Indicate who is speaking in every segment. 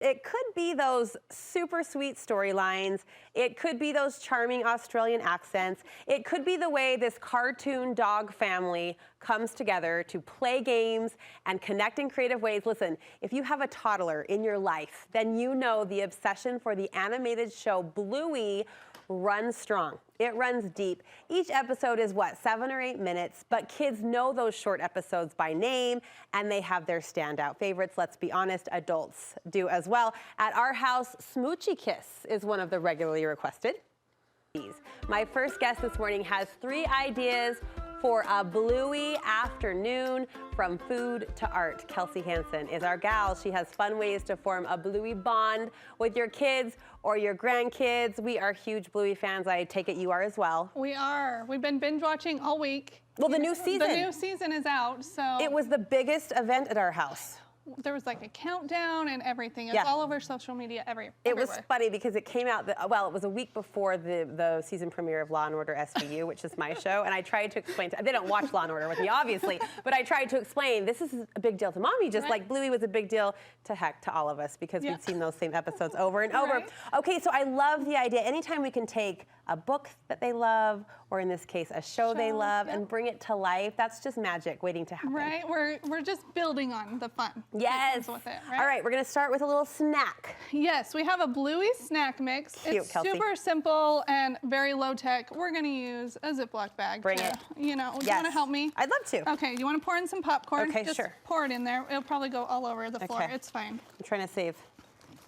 Speaker 1: It could be those super sweet storylines. It could be those charming Australian accents. It could be the way this cartoon dog family comes together to play games and connect in creative ways. Listen, if you have a toddler in your life, then you know the obsession for the animated show Bluey runs strong. It runs deep. Each episode is what, 7 or 8 minutes, but kids know those short episodes by name and they have their standout favorites. Let's be honest, adults do as well. At our house, Smoochy Kiss is one of the regularly requested. My first guest this morning has 3 ideas for a Bluey afternoon, from food to art. Kelsie Hansen is our gal. She has fun ways to form a Bluey bond with your kids or your grandkids. We are huge Bluey fans. I take it you are as well.
Speaker 2: We are. We've been binge watching all week.
Speaker 1: Well, the new season.
Speaker 2: The new season is out, so.
Speaker 1: It was the biggest event at our house.
Speaker 2: There was like a countdown and everything. It was all over social media, everywhere.
Speaker 1: It was funny because it came out, well, it was a week before the season premiere of Law & Order SVU, which is my show, and I tried to explain, they don't watch Law & Order with me, obviously, but I tried to explain, this is a big deal to Mommy, just like Bluey was a big deal to all of us, because we'd seen those same episodes over and over. Okay, so I love the idea. Anytime we can take a book that they love, or in this case, a show they love, and bring it to life, that's just magic waiting to happen.
Speaker 2: Right, we're just building on the fun.
Speaker 1: Yes.
Speaker 2: With it, right?
Speaker 1: All right, we're gonna start with a little snack.
Speaker 2: Yes, we have a Bluey snack mix.
Speaker 1: Cute,
Speaker 2: it's
Speaker 1: Kelsie.
Speaker 2: super simple and very low tech. We're gonna use a Ziploc bag.
Speaker 1: Bring it.
Speaker 2: You know, do you wanna help me?
Speaker 1: I'd love to.
Speaker 2: Okay, you wanna pour in some popcorn?
Speaker 1: Okay,
Speaker 2: just
Speaker 1: sure.
Speaker 2: pour it in there. It'll probably go all over the floor. It's fine.
Speaker 1: I'm trying to save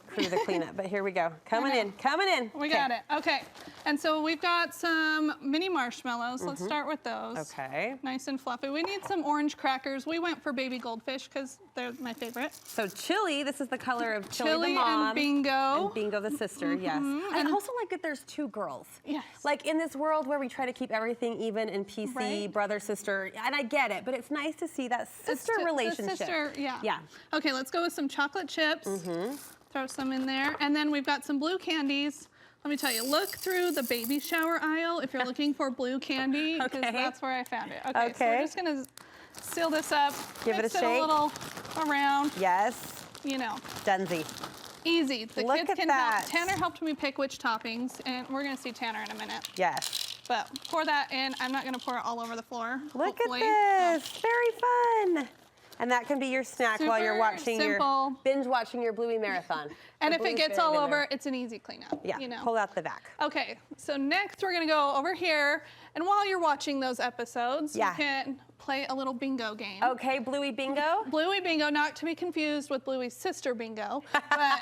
Speaker 1: crew the cleanup, but here we go. Coming in, coming in.
Speaker 2: We got it, okay. And so we've got some mini marshmallows. Let's start with those.
Speaker 1: Okay.
Speaker 2: Nice and fluffy. We need some orange crackers. We went for baby goldfish because they're my favorite.
Speaker 1: So Chili, this is the color of Chili the mom.
Speaker 2: And Bingo.
Speaker 1: And Bingo the sister, yes. I also like that there's 2 girls.
Speaker 2: Yes.
Speaker 1: Like in this world where we try to keep everything even and PC, brother, sister, and I get it, but it's nice to see that sister relationship.
Speaker 2: Sister, yeah.
Speaker 1: Yeah.
Speaker 2: Okay, let's go with some chocolate chips. Throw some in there. And then we've got some blue candies. Let me tell you, look through the baby shower aisle if you're looking for blue candy, because that's where I found it. Okay, so we're just gonna seal this up.
Speaker 1: Give it a shake.
Speaker 2: A little around.
Speaker 1: Yes.
Speaker 2: You know.
Speaker 1: Dunsy.
Speaker 2: Easy. The
Speaker 1: Look
Speaker 2: kids
Speaker 1: at
Speaker 2: can
Speaker 1: that.
Speaker 2: help. Tanner helped me pick which toppings, and we're gonna see Tanner in a minute.
Speaker 1: Yes.
Speaker 2: But pour that in. I'm not gonna pour it all over the floor.
Speaker 1: Look
Speaker 2: hopefully.
Speaker 1: at this. Very fun. And that can be your snack while you're watching binge watching your Bluey marathon.
Speaker 2: And if it gets all over, it's an easy cleanup.
Speaker 1: Yeah,
Speaker 2: you know?
Speaker 1: pull out the back.
Speaker 2: Okay, so next we're gonna go over here, and while you're watching those episodes, you can play a little bingo game.
Speaker 1: Okay, Bluey Bingo?
Speaker 2: Bluey Bingo, not to be confused with Bluey's sister Bingo. But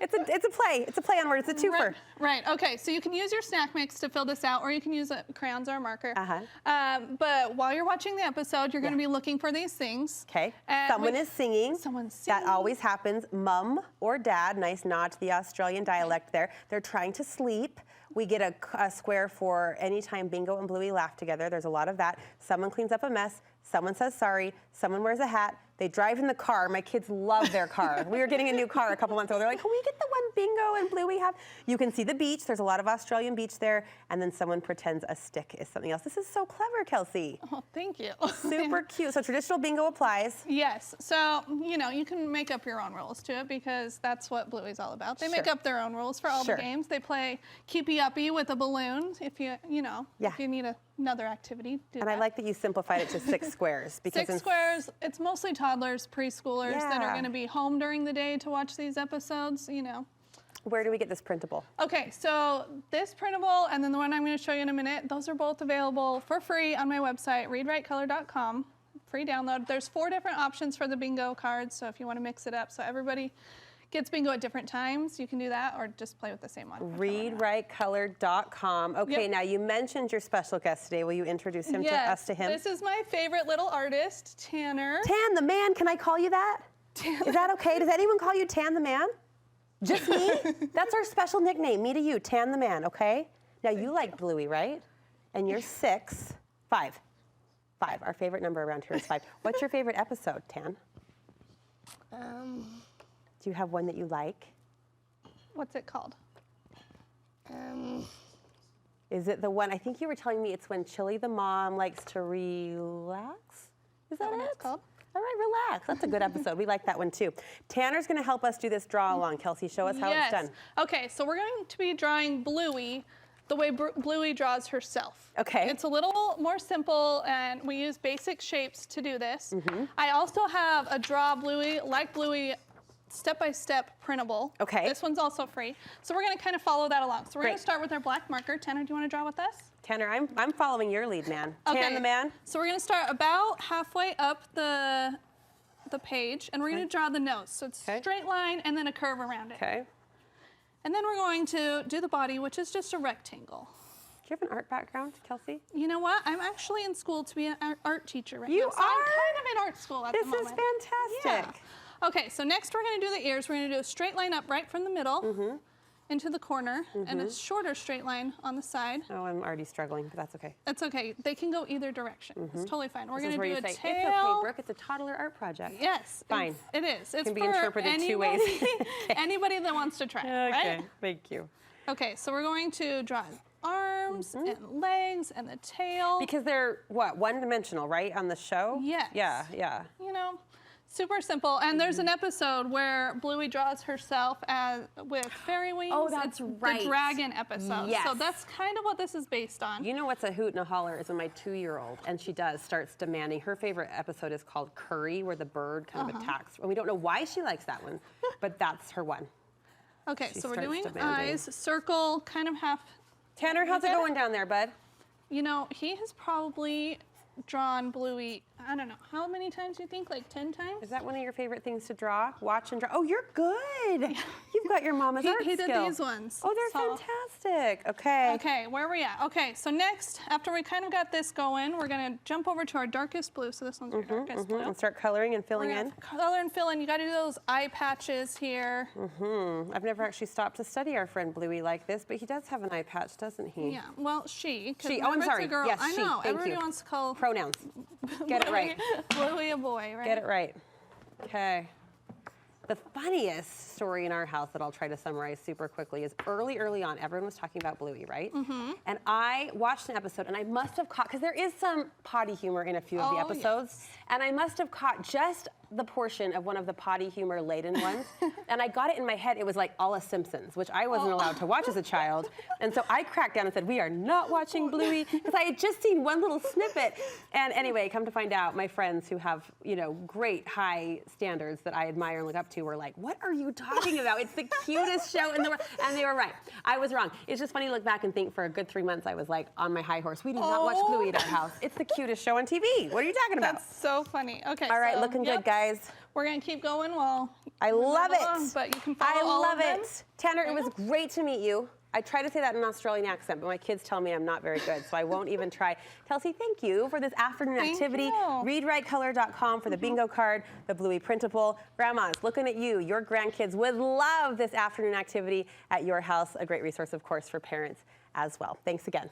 Speaker 1: it's a play. It's a play on words. It's a twofer.
Speaker 2: Right, okay, so you can use your snack mix to fill this out, or you can use crayons or a marker. But while you're watching the episode, you're gonna be looking for these things.
Speaker 1: Okay, someone is singing.
Speaker 2: Someone's singing.
Speaker 1: That always happens. Mum or dad, nice nod to the Australian dialect there. They're trying to sleep. We get a square for any time Bingo and Bluey laugh together. There's a lot of that. Someone cleans up a mess. Someone says sorry. Someone wears a hat. They drive in the car. My kids love their car. We were getting a new car a couple months ago. They're like, can we get the one Bingo and Bluey have? You can see the beach. There's a lot of Australian beach there. And then someone pretends a stick is something else. This is so clever, Kelsie.
Speaker 2: Oh, thank you.
Speaker 1: Super cute. So traditional Bingo applies.
Speaker 2: Yes. So, you know, you can make up your own rules to it, because that's what Bluey's all about. They make up their own rules for all the games. They play keepy-uppy with a balloon if you know, if you need another activity.
Speaker 1: I like that you simplified it to 6 squares. Because
Speaker 2: 6 squares, it's mostly toddlers, preschoolers that are going to be home during the day to watch these episodes, you know.
Speaker 1: Where do we get this printable?
Speaker 2: Okay, so this printable and then the one I'm going to show you in a minute, those are both available for free on my website, readwritecolor.com. Free download. There's 4 different options for the bingo cards, so if you want to mix it up so everybody gets bingo at different times, you can do that, or just play with the same one.
Speaker 1: Readwritecolor.com. Okay, now you mentioned your special guest today. Will you introduce him to us to him?
Speaker 2: This is my favorite little artist, Tanner.
Speaker 1: Tan the man, can I call you that? Is that okay? Does anyone call you Tan the man? Just me? That's our special nickname, me to you, Tan the man, okay? Now you like Bluey, right? And you're 6, 5. 5, our favorite number around here is 5. What's your favorite episode, Tan? Do you have one that you like?
Speaker 2: What's it called?
Speaker 1: Is it the one, I think you were telling me it's when Chili the mom likes to relax? Is that
Speaker 2: what
Speaker 1: it?
Speaker 2: it's called?
Speaker 1: All right, relax. That's a good episode. We like that one too. Tanner's going to help us do this draw along. Kelsie, show us how it's done.
Speaker 2: Okay, so we're going to be drawing Bluey the way Bluey draws herself.
Speaker 1: Okay.
Speaker 2: It's a little more simple, and we use basic shapes to do this. I also have a Draw Bluey, like Bluey, step-by-step printable.
Speaker 1: Okay.
Speaker 2: This one's also free. So we're going to kind of follow that along. So we're going to start with our black marker. Tanner, do you want to draw with us?
Speaker 1: Tanner, I'm following your lead, man.
Speaker 2: Okay.
Speaker 1: Tan the man.
Speaker 2: So we're going to start about halfway up the page, and we're going to draw the nose. So it's a straight line and then a curve around it.
Speaker 1: Okay.
Speaker 2: And then we're going to do the body, which is just a rectangle.
Speaker 1: Do you have an art background, Kelsie?
Speaker 2: You know what? I'm actually in school to be an art teacher right
Speaker 1: You
Speaker 2: now. So
Speaker 1: are?
Speaker 2: I'm kind of in art school at the moment.
Speaker 1: This is fantastic.
Speaker 2: Yeah. Okay, so next we're going to do the ears. We're going to do a straight line up right from the middle into the corner, and a shorter straight line on the side.
Speaker 1: Oh, I'm already struggling, but that's okay.
Speaker 2: That's okay. They can go either direction. It's totally fine. We're going to do a tail.
Speaker 1: It's okay, Brooke. It's a toddler art project.
Speaker 2: Yes.
Speaker 1: Fine.
Speaker 2: It is. It's
Speaker 1: Can be
Speaker 2: for
Speaker 1: interpreted two ways.
Speaker 2: anybody that wants to try it,
Speaker 1: Okay,
Speaker 2: right?
Speaker 1: thank you.
Speaker 2: Okay, so we're going to draw arms and legs and the tail.
Speaker 1: Because they're, what, one-dimensional, right, on the show?
Speaker 2: Yes.
Speaker 1: Yeah.
Speaker 2: You know, super simple. And there's an episode where Bluey draws herself with fairy wings.
Speaker 1: Oh, that's right.
Speaker 2: The dragon episode.
Speaker 1: Yes.
Speaker 2: So that's kind of what this is based on.
Speaker 1: You know what's a hoot and a holler is when my 2-year-old, and she starts demanding, her favorite episode is called Curry, where the bird kind of attacks. And we don't know why she likes that one, but that's her one.
Speaker 2: Okay,
Speaker 1: She
Speaker 2: so we're
Speaker 1: starts
Speaker 2: doing
Speaker 1: demanding.
Speaker 2: eyes, circle, kind of half.
Speaker 1: Tanner, how's it going down there, bud?
Speaker 2: You know, he has probably drawn Bluey, I don't know, how many times do you think? Like 10 times?
Speaker 1: Is that one of your favorite things to draw? Watch and draw? Oh, you're good. You've got your mama's art
Speaker 2: He did
Speaker 1: skill.
Speaker 2: these ones.
Speaker 1: Oh, they're fantastic. Okay.
Speaker 2: Okay, where are we at? Okay, so next, after we kind of got this going, we're gonna jump over to our darkest blue. So this one's your darkest blue.
Speaker 1: And start coloring and filling
Speaker 2: We're
Speaker 1: in.
Speaker 2: gonna color and fill in. You gotta do those eye patches here.
Speaker 1: I've never actually stopped to study our friend Bluey like this, but he does have an eye patch, doesn't he?
Speaker 2: Yeah, well, she. 'Cause
Speaker 1: She. Oh, I'm
Speaker 2: remember, it's
Speaker 1: sorry.
Speaker 2: a girl.
Speaker 1: Yes,
Speaker 2: I
Speaker 1: she.
Speaker 2: know,
Speaker 1: Thank
Speaker 2: everybody
Speaker 1: you.
Speaker 2: wants to call
Speaker 1: Pronouns. Get it right.
Speaker 2: Bluey a boy, right?
Speaker 1: Get it right. Okay. The funniest story in our house that I'll try to summarize super quickly is early on, everyone was talking about Bluey, right? And I watched an episode, and I must have caught, because there is some potty humor in a few of the episodes, and I must have caught just the portion of one of the potty humor laden ones, and I got it in my head. It was like a la Simpsons, which I wasn't allowed to watch as a child, and so I cracked down and said, we are not watching Bluey, because I had just seen one little snippet. And anyway, come to find out, my friends who have, you know, great high standards that I admire and look up to were like, what are you talking about? It's the cutest show in the world. And they were right. I was wrong. It's just funny to look back and think for a good 3 months I was like on my high horse. We do not watch Bluey at our house. It's the cutest show on TV. What are you talking about?
Speaker 2: That's so funny. Okay.
Speaker 1: All right,
Speaker 2: so,
Speaker 1: looking good, guys.
Speaker 2: We're gonna keep going while
Speaker 1: I love
Speaker 2: along,
Speaker 1: it.
Speaker 2: but you can follow all
Speaker 1: love
Speaker 2: of them.
Speaker 1: it. Tanner, it was great to meet you. I try to say that in an Australian accent, but my kids tell me I'm not very good, so I won't even try. Kelsie, thank you for this afternoon activity.
Speaker 2: You.
Speaker 1: ReadWriteColor.com for the bingo card, the Bluey printable. Grandmas, looking at you. Your grandkids would love this afternoon activity at your house. A great resource, of course, for parents as well. Thanks again.